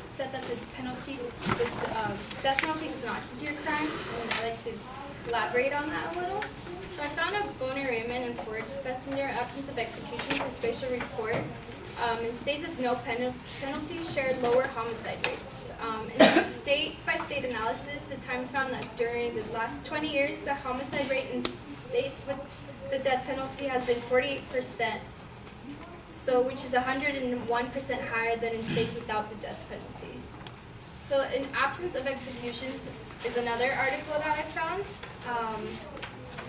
said that the death penalty does not deter crime, and I'd like to elaborate on that a little. So I found a Bonner, Raymond, and Ford Fessinger absence of executions a spatial report. In states with no penalty shared lower homicide rates. In a state-by-state analysis, the Times found that during the last 20 years, the homicide rate in states with the death penalty has been 48%, so which is 101% higher than in states without the death penalty. So in absence of executions is another article that I found.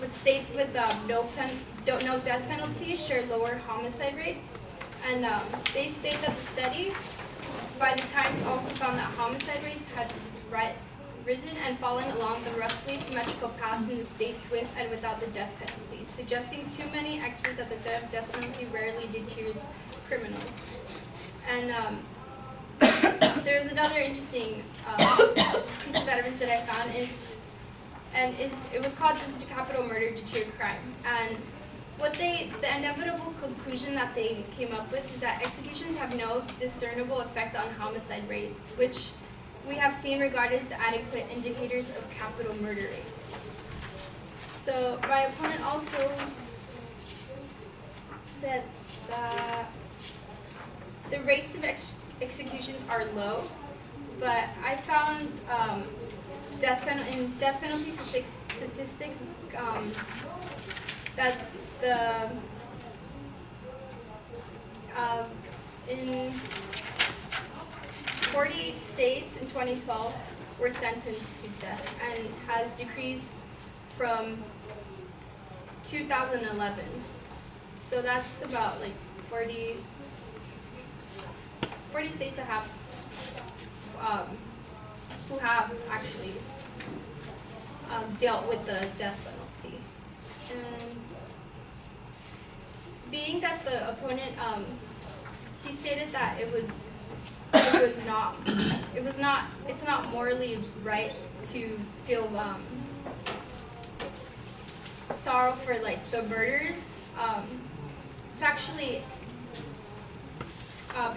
With states with no death penalty share lower homicide rates. And they state that the study by the Times also found that homicide rates had risen and fallen along the roughly symmetrical paths in the states with and without the death penalty, suggesting too many experts that the death penalty rarely deters criminals. And there's another interesting piece of evidence that I found. It was called "Does Capital Murder Deter Crime?" And the inevitable conclusion that they came up with is that executions have no discernible effect on homicide rates, which we have seen regarded as adequate indicators of capital murder rates. So my opponent also said that the rates of executions are low, but I found in death penalty statistics that in 48 states in 2012 were sentenced to death and has decreased from 2011. So that's about like 40 states that have who have actually dealt with the death penalty. And being that the opponent, he stated that it's not morally right to feel sorrow for like the murders. It's actually,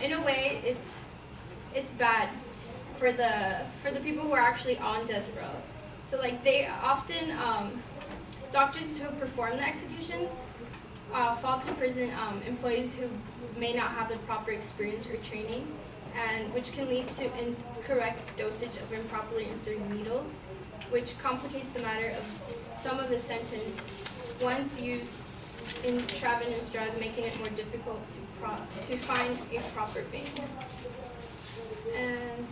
in a way, it's bad for the people who are actually on death row. So like they often, doctors who perform the executions fall to prison employees who may not have the proper experience or training, and which can lead to incorrect dosage of improperly inserted needles, which complicates the matter of some of the sentence once used intravenous drug, making it more difficult to find a proper vein. And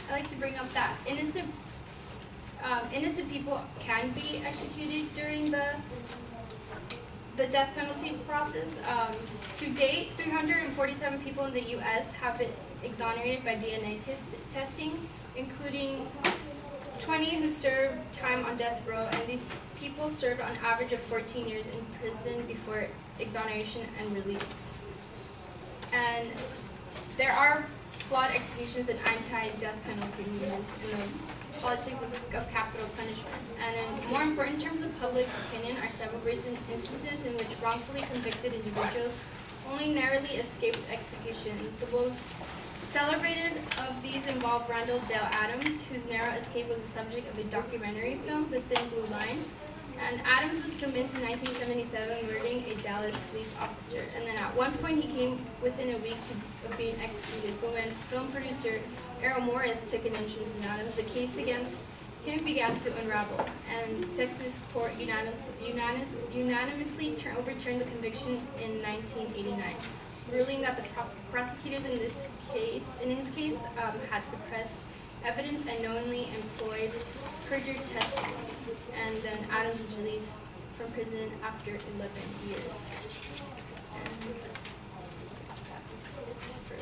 I like to bring up that innocent people can be executed during the death penalty process. To date, 347 people in the U.S. have been exonerated by DNA testing, including 20 who served time on death row, and these people served on average of 14 years in prison before exoneration and release. And there are flawed executions and anti-death penalty movements in the politics of capital punishment. And more important, in terms of public opinion, are several recent instances in which wrongfully convicted individuals only narrowly escaped execution. The most celebrated of these involve Randall Dale Adams, whose narrow escape was the subject of a documentary film, The Thin Blue Line. And Adams was convinced in 1977 murdering a Dallas police officer. And then at one point he came within a week of being executed. But when film producer Errol Morris took an interest in Adams, the case against him began to unravel. And Texas court unanimously overturned the conviction in 1989, ruling that the prosecutors in his case had suppressed evidence and knowingly employed perjured testimony. And then Adams was released from prison after 11 years. And it's for